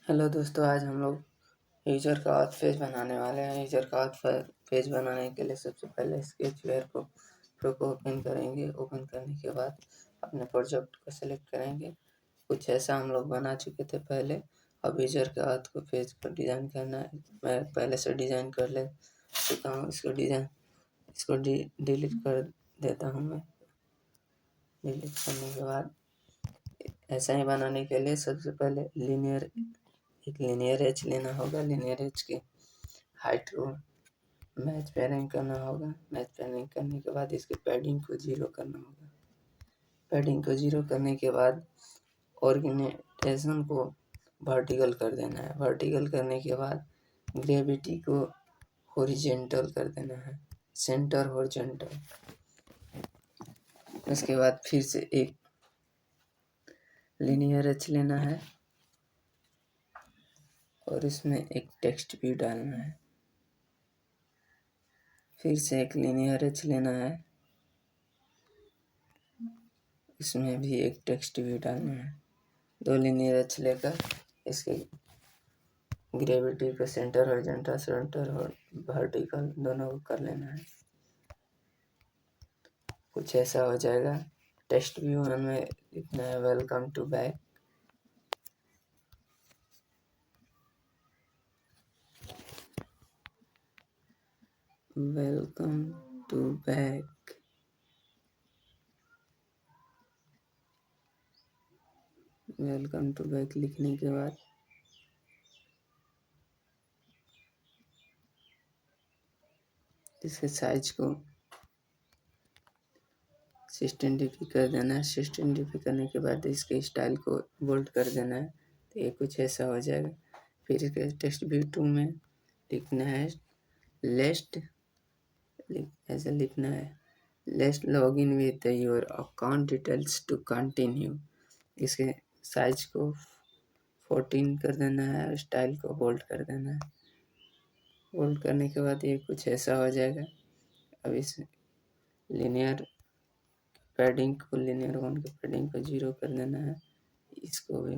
Hello दोस्तों, आज हम लोग यूजर का ऑथ पेज बनाने वाले हैं। यूजर का ऑथ पेज बनाने के लिए सबसे पहले स्केचवेयर प्रो को ओपन करेंगे। ओपन करने के बाद अपने प्रोजेक्ट को सेलेक्ट करेंगे। कुछ ऐसा हम लोग बना चुके थे पहले। अब यूजर के ऑथ को पेज को डिज़ाइन करना है। मैं पहले से डिज़ाइन कर ले चुका हूँ। इसको डिलीट कर देता हूँ मैं। डिलीट करने के बाद ऐसा ही बनाने के लिए सबसे पहले एक लीनियर एज लेना होगा। लीनियर एज की हाइट को मैच पेयरिंग करना होगा। मैच पेयरिंग करने के बाद इसके पैडिंग को 0 करना होगा। पैडिंग को 0 करने के बाद ऑर्गेनाइजेशन को वर्टिकल कर देना है। वर्टिकल करने के बाद ग्रेविटी को हॉरिजेंटल कर देना है, सेंटर हॉरिजेंटल। उसके बाद फिर से एक लीनियर एज लेना है और इसमें एक टेक्स्ट भी डालना है। फिर से एक लीनियर एज लेना है, इसमें भी एक टेक्स्ट भी डालना है। 2 लीनियर एज लेकर इसके ग्रेविटी को सेंटर और वर्टिकल दोनों को कर लेना है। कुछ ऐसा हो जाएगा। टेक्स्ट व्यू में लिखना है welcome to back. Welcome to back. Welcome to back लिखने के बाद इसके साइज को 16 dp कर देना है। 16 dp करने के बाद इसके स्टाइल को बोल्ड कर देना है। तो ये कुछ ऐसा हो जाएगा। फिर इसके टेक्स्ट व्यू 2 में लिखना है लेस्ट, ऐसे लिखना है lest log in with your account details to continue. इसके साइज को 14 कर देना है और स्टाइल को बोल्ड कर देना है। बोल्ड करने के बाद ये कुछ ऐसा हो जाएगा। अब इस लीनियर लीनियर 1 के पैडिंग को 0 कर देना है। इसको भी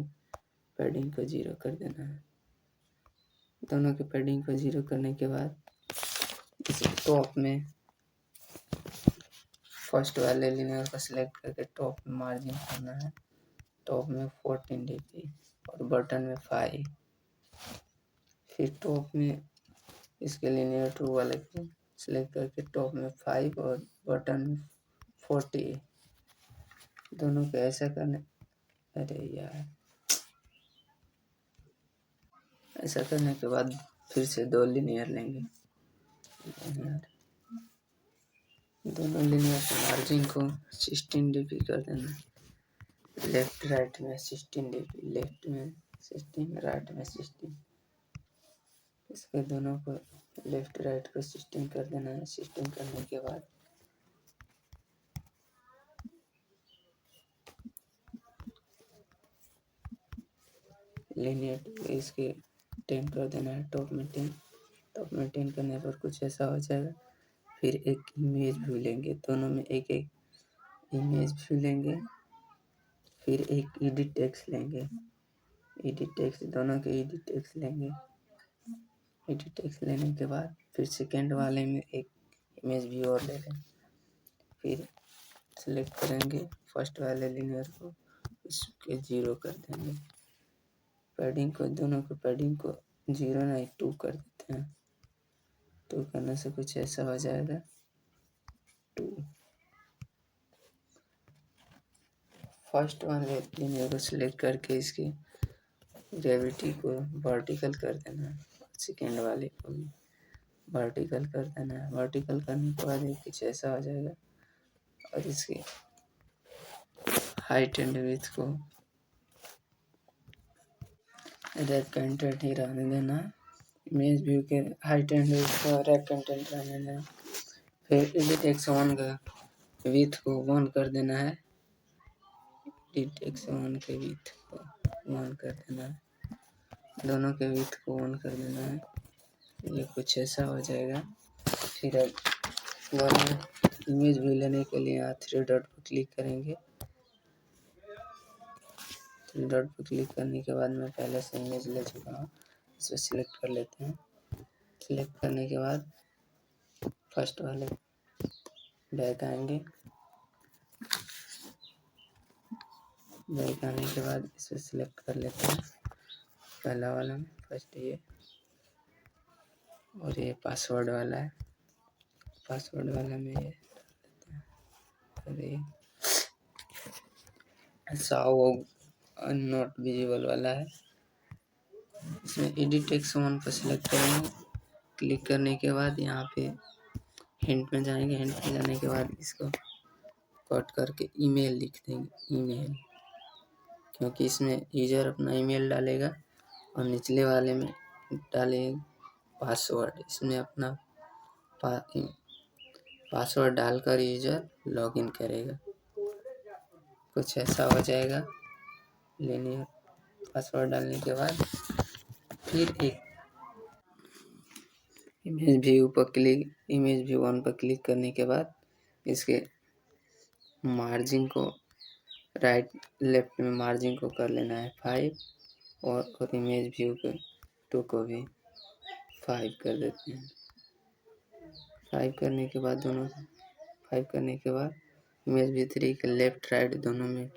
पैडिंग को 0 कर देना है। दोनों के पैडिंग को 0 करने के बाद इस टॉप में फर्स्ट वाले लीनियर को सिलेक्ट करके टॉप में मार्जिन करना है। टॉप में 14 dp और बटन में 5। फिर टॉप में इसके लीनियर 2 वाले को सिलेक्ट करके टॉप में 5 और बटन में 40। दोनों को ऐसा करने, अरे यार, ऐसा करने के बाद फिर से 2 लीनियर लेंगे। दोनों लीनियर के मार्जिन को 16 dp कर देना। लेफ्ट राइट में 16 dp, लेफ्ट में 16, राइट में 16। इसके दोनों को लेफ्ट राइट को 16 कर देना है। 16 करने के बाद लीनियर इसके 10 कर देना है। टॉप में 10, टॉप में 10 करने पर कुछ ऐसा हो जाएगा। फिर एक इमेज व्यू लेंगे। दोनों में एक एक इमेज व्यू लेंगे। फिर एक एडिट टेक्स्ट लेंगे। एडिट टेक्स्ट, दोनों के एडिट टेक्स्ट लेंगे। एडिट टेक्स्ट लेने के बाद फिर सेकेंड वाले में एक इमेज व्यू और ले लेंगे। फिर सेलेक्ट करेंगे फर्स्ट वाले लीनियर को, उसके 0 कर देंगे। पैडिंग को, दोनों को पैडिंग को 0 नहीं 2 कर देते हैं। 2 करने से कुछ ऐसा हो जाएगा। 2 फर्स्ट वाले लीनियर को सिलेक्ट करके इसकी ग्रेविटी को वर्टिकल कर देना है। सेकेंड वाले को भी वर्टिकल कर देना है। वर्टिकल करने के बाद ये कुछ ऐसा हो जाएगा। और इसकी हाइट एंड विड्थ को रैप कंटेंट ही रहने देना है। इमेज व्यू के हाइट एंड विड्थ को रैप कंटेंट रहने देना। फिर एडिट x1 का विड्थ को 1 कर देना है। एडिट x1 के विड्थ को 1 कर देना है। दोनों के विड्थ को 1 कर देना है। ये कुछ ऐसा हो जाएगा। फिर दोनों इमेज व्यू लेने के लिए यहाँ 3 डॉट पर क्लिक करेंगे। थ्री डॉट पर क्लिक करने के बाद मैं पहले से इमेज ले चुका हूँ, इसे सिलेक्ट कर लेते हैं। सिलेक्ट करने के बाद फर्स्ट वाले बैक आएंगे। बैक आने के बाद इसे सिलेक्ट कर लेते हैं पहला वाला में, फर्स्ट ये, और ये पासवर्ड वाला है। पासवर्ड वाला में ये डाल देते हैं, और ये शो नॉट विजिबल वाला है। इसमें एडिट टेक्स्ट वन पर सिलेक्ट करेंगे। क्लिक करने के बाद यहाँ पे हिंट में जाएंगे। हिंट में जाने के बाद इसको कट करके ईमेल लिख देंगे, ईमेल, क्योंकि इसमें यूजर अपना ईमेल डालेगा और निचले वाले में डालेंगे पासवर्ड। इसमें अपना पासवर्ड डालकर यूजर लॉगिन करेगा। कुछ ऐसा हो जाएगा। लिनियर पासवर्ड डालने के बाद फिर एक इमेज व्यू वन पर क्लिक करने के बाद इसके मार्जिन को राइट लेफ्ट में मार्जिन को कर लेना है 5, और इमेज व्यू के 2 को भी 5 कर देते हैं। 5 करने के बाद इमेज व्यू 3 के लेफ्ट राइट दोनों में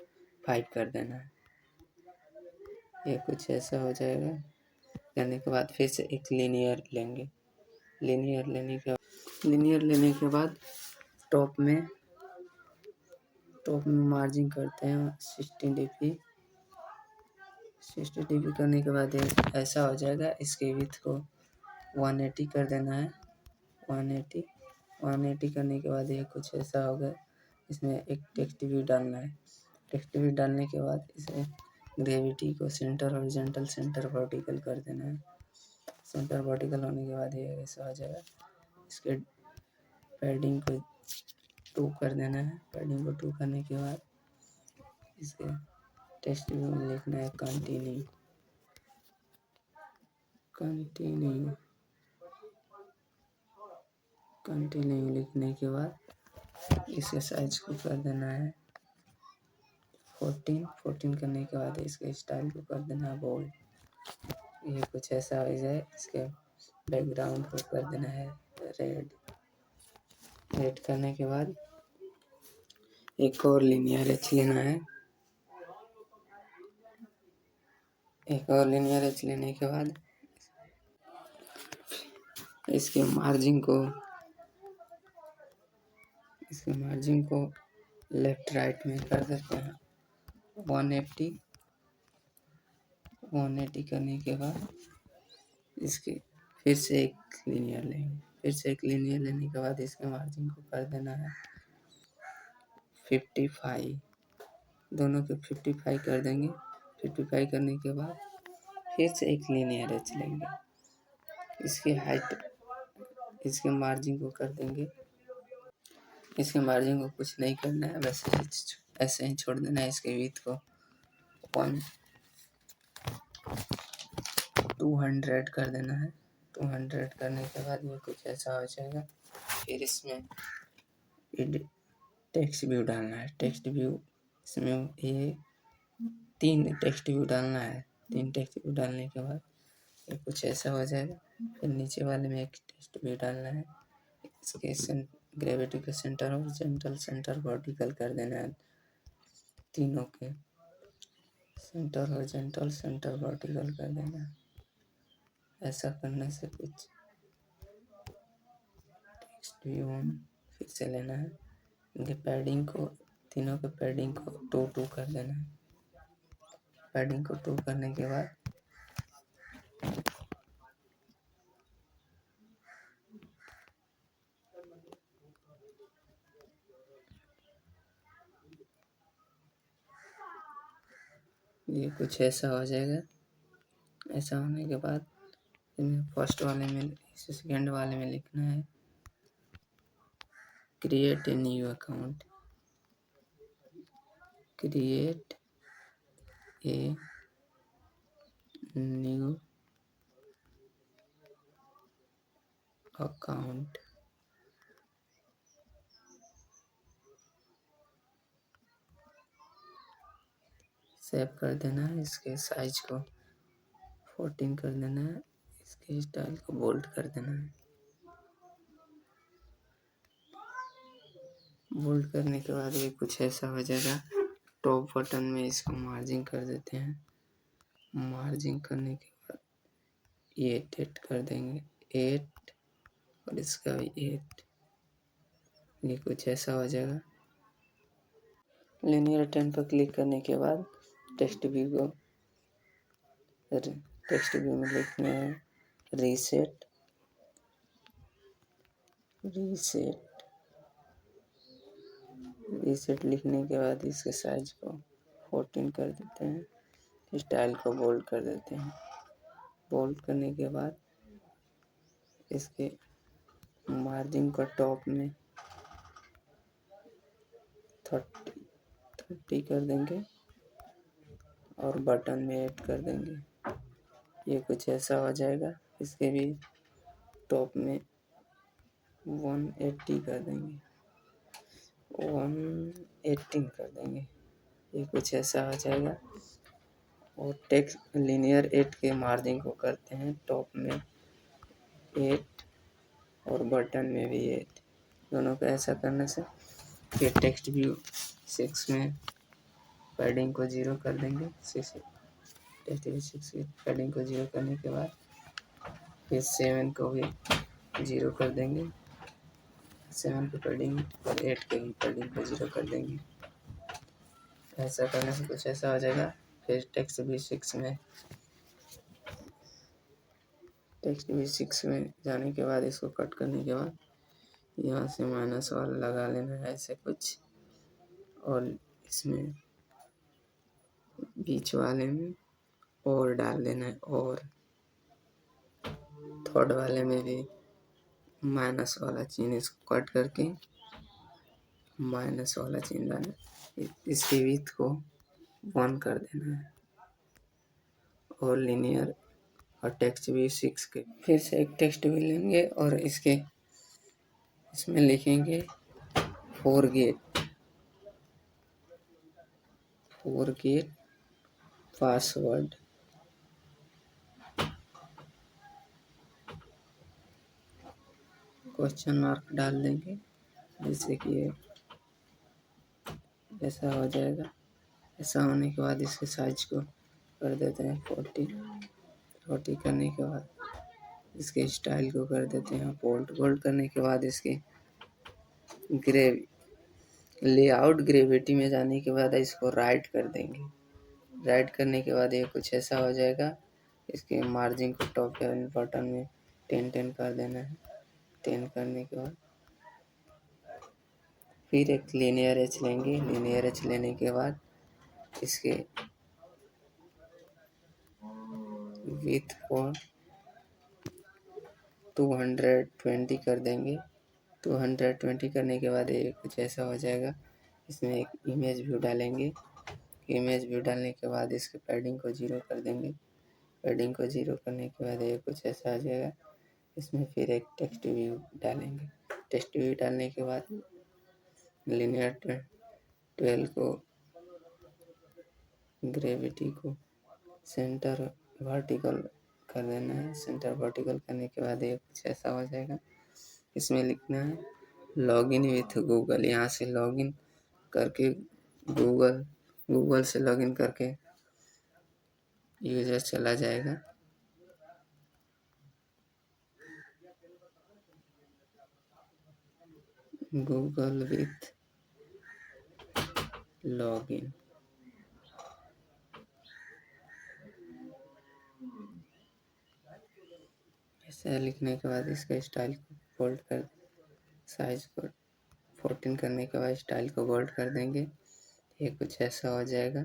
5 कर देना है। ये कुछ ऐसा हो जाएगा। करने के बाद फिर से एक लीनियर लेंगे। लीनियर लेने के बाद टॉप में मार्जिन करते हैं 60 dp। 60 dp करने के बाद ऐसा हो जाएगा। इसके विड्थ को 180 कर देना है। 180 करने के बाद ये कुछ ऐसा होगा। इसमें एक टेक्स्ट व्यू डालना है। टेक्स्ट व्यू डालने के बाद इसे ग्रेविटी को सेंटर हॉरिजॉन्टल, सेंटर वर्टिकल कर देना है। सेंटर वर्टिकल होने के बाद ये ऐसा हो जाएगा। इसके पैडिंग को 2 कर देना है। पैडिंग को 2 करने के बाद इसके टेक्स्ट व्यू में लिखना है कंटिन्यू लिखने के बाद इसके साइज को कर देना है 14 करने के बाद इसके स्टाइल को कर देना है बोल्ड। ये कुछ ऐसा हो जाए। इसके बैकग्राउंड को कर देना है रेड करने के बाद एक और लीनियर एच लेना है। एक और लीनियर एच लेने के बाद इसके मार्जिन को लेफ्ट राइट में कर देते हैं 180 करने के बाद इसके फिर से एक लीनियर लेने के बाद इसके मार्जिन को कर देना है 55। दोनों के 55 कर देंगे। 55 करने के बाद फिर से एक लीनियर एच लेंगे। इसके मार्जिन को कर देंगे। इसके मार्जिन को कुछ नहीं करना है, बस ऐसे ही छोड़ देना है। इसके विड्थ को 200 कर देना है। 200 करने के बाद ये कुछ ऐसा हो जाएगा। फिर इसमें टेक्स्ट व्यू डालना है। टेक्स्ट व्यू इसमें ये 3 टेक्स्ट व्यू डालना है। 3 टेक्स्ट व्यू डालने के बाद ये कुछ ऐसा हो जाएगा। फिर नीचे वाले में एक टेक्स्ट व्यू डालना है। इसके ग्रेविटी का सेंटर हॉरिजॉन्टल, सेंटर वर्टिकल कर देना है। तीनों के सेंटर हॉरिजॉन्टल, सेंटर वर्टिकल कर देना है। ऐसा करने से कुछ टेक्स्ट व्यू फिर से लेना है। इनके पैडिंग को, तीनों के पैडिंग को 2 कर देना है। पैडिंग को 2 करने के बाद ये कुछ ऐसा हो जाएगा। ऐसा होने के बाद फर्स्ट वाले में, सेकेंड वाले में लिखना है create a new account. Create a new account. Save कर देना है, इसके साइज को 14 कर देना है, इसके स्टाइल को बोल्ड कर देना है। बोल्ड करने के बाद ये कुछ ऐसा हो जाएगा। टॉप बटन में इसको मार्जिन कर देते हैं। मार्जिन करने के बाद ये 8 कर देंगे, 8 और इसका भी 8। ये कुछ ऐसा हो जाएगा। लिनियर 10 पर क्लिक करने के बाद टेक्स्ट व्यू में लिखना है रीसेट। रीसेट लिखने के बाद इसके साइज को 14 कर देते हैं, स्टाइल को बोल्ड कर देते हैं। बोल्ड करने के बाद इसके मार्जिन को टॉप में 30 कर देंगे और बटन में 8 कर देंगे। ये कुछ ऐसा हो जाएगा। इसके भी टॉप में 180 कर देंगे, 118 कर देंगे। ये कुछ ऐसा हो जाएगा। और टेक्स्ट लिनियर 8 के मार्जिन को करते हैं टॉप में 8 और बटन में भी 8। दोनों को ऐसा करने से फिर टेक्स्ट व्यू 6 में पैडिंग को 0 कर देंगे। टेक्स्ट व्यू 6 की पैडिंग को 0 करने के बाद फिर 7 को भी 0 कर देंगे। 7 की पैडिंग और 8 के पैडिंग को 0 कर देंगे। ऐसा करने से कुछ ऐसा हो जाएगा। फिर टेक्स्ट व्यू 6 में जाने के बाद इसको कट करने के बाद यहाँ से माइनस वाला लगा लेना है ऐसे कुछ, और इसमें बीच वाले में और डाल देना है, और थर्ड वाले में भी माइनस वाला चिन्ह इसको कट करके माइनस वाला चिन्ह डालना। इसकी विड्थ को 1 कर देना है। और लिनियर और टेक्स्ट व्यू 6 के फिर से एक टेक्स्ट व्यू लेंगे और इसमें लिखेंगे फॉरगेट पासवर्ड। क्वेश्चन मार्क डाल देंगे, जैसे कि ऐसा हो जाएगा। ऐसा होने के बाद इसके साइज को कर देते हैं 40 करने के बाद इसके स्टाइल को कर देते हैं बोल्ड करने के बाद इसके लेआउट ग्रेविटी में जाने के बाद इसको राइट कर देंगे। राइट करने के बाद ये कुछ ऐसा हो जाएगा। इसके मार्जिन को टॉप बटन में 10 कर देना है। 10 करने के बाद फिर एक लिनियर एच लेंगे। लिनियर एच लेने के बाद इसके विड्थ को 220 कर देंगे। 220 करने के बाद ये कुछ ऐसा हो जाएगा। इसमें एक इमेज व्यू डालेंगे। इमेज व्यू डालने के बाद इसके पैडिंग को 0 कर देंगे। पैडिंग को 0 करने के बाद ये कुछ ऐसा आ जाएगा। इसमें फिर एक टेक्स्ट व्यू डालेंगे। टेक्स्ट व्यू डालने के बाद लिनियर 12 को ग्रेविटी को सेंटर वर्टिकल कर देना है। सेंटर वर्टिकल करने के बाद ये कुछ ऐसा हो जाएगा। इसमें लिखना है लॉगिन विथ गूगल। यहाँ से लॉगिन करके गूगल से लॉगिन करके यूजर चला जाएगा। Google with login. ऐसा लिखने के बाद इसका स्टाइल को बोल्ड कर साइज को 14 करने के बाद स्टाइल को बोल्ड कर देंगे। ये कुछ ऐसा हो जाएगा।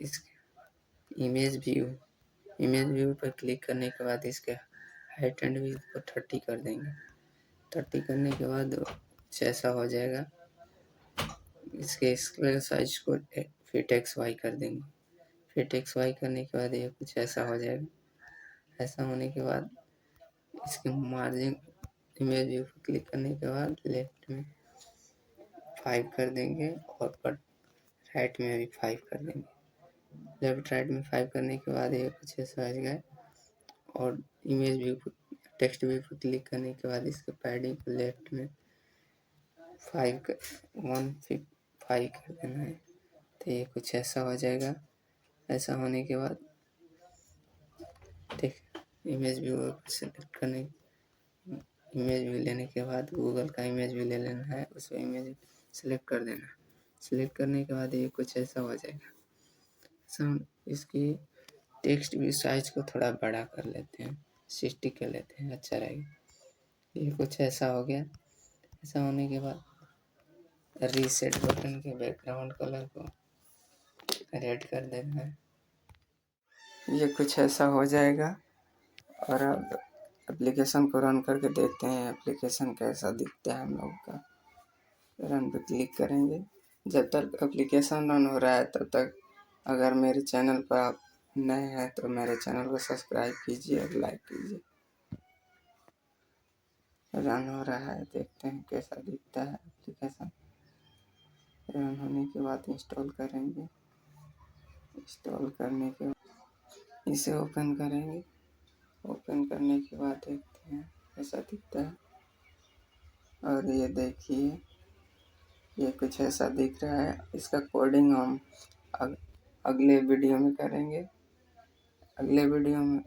इसके इमेज व्यू पर क्लिक करने के बाद इसके हाइट एंड विड्थ को 30 कर देंगे। 30 करने के बाद कुछ ऐसा हो जाएगा। इसके स्क्वायर साइज को फिट एक्स वाई कर देंगे। फिट एक्स वाई करने के बाद ये कुछ ऐसा हो जाएगा। ऐसा होने के बाद इसके मार्जिन इमेज व्यू पर क्लिक करने के बाद लेफ्ट में 5 कर देंगे और राइट में भी 5 कर देंगे। लेफ्ट राइट में 5 करने के बाद ये कुछ ऐसा आ जाएगा। और इमेज व्यू टेक्स्ट व्यू पर क्लिक करने के बाद इसके पैडिंग को लेफ्ट में 5 कर देना है। तो ये कुछ ऐसा हो जाएगा। ऐसा होने के बाद ठीक इमेज व्यू सेलेक्ट करने इमेज व्यू लेने के बाद गूगल का इमेज व्यू ले लेना है, उसको इमेज सेलेक्ट कर देना है। सेलेक्ट करने के बाद ये कुछ ऐसा हो जाएगा। हम इसकी टेक्स्ट भी साइज को थोड़ा बड़ा कर लेते हैं, 60 कर लेते हैं, अच्छा रहेगा। ये कुछ ऐसा हो गया। ऐसा होने के बाद रीसेट बटन के बैकग्राउंड कलर को रेड कर देना है। ये कुछ ऐसा हो जाएगा। और अब एप्लीकेशन को रन करके देखते हैं एप्लीकेशन कैसा दिखता है हम लोग का। रन पे क्लिक करेंगे। जब तक एप्लीकेशन रन हो रहा है तब तक अगर मेरे चैनल पर आप नए हैं तो मेरे चैनल को सब्सक्राइब कीजिए और लाइक कीजिए। रन हो रहा है, देखते हैं कैसा दिखता है एप्लीकेशन। रन होने के बाद इंस्टॉल करेंगे। इंस्टॉल करने के बाद इसे ओपन करेंगे। ओपन करने के बाद देखते हैं कैसा दिखता है। और ये देखिए ये कुछ ऐसा दिख रहा है। इसका कोडिंग हम अगले वीडियो में करेंगे। अगले वीडियो में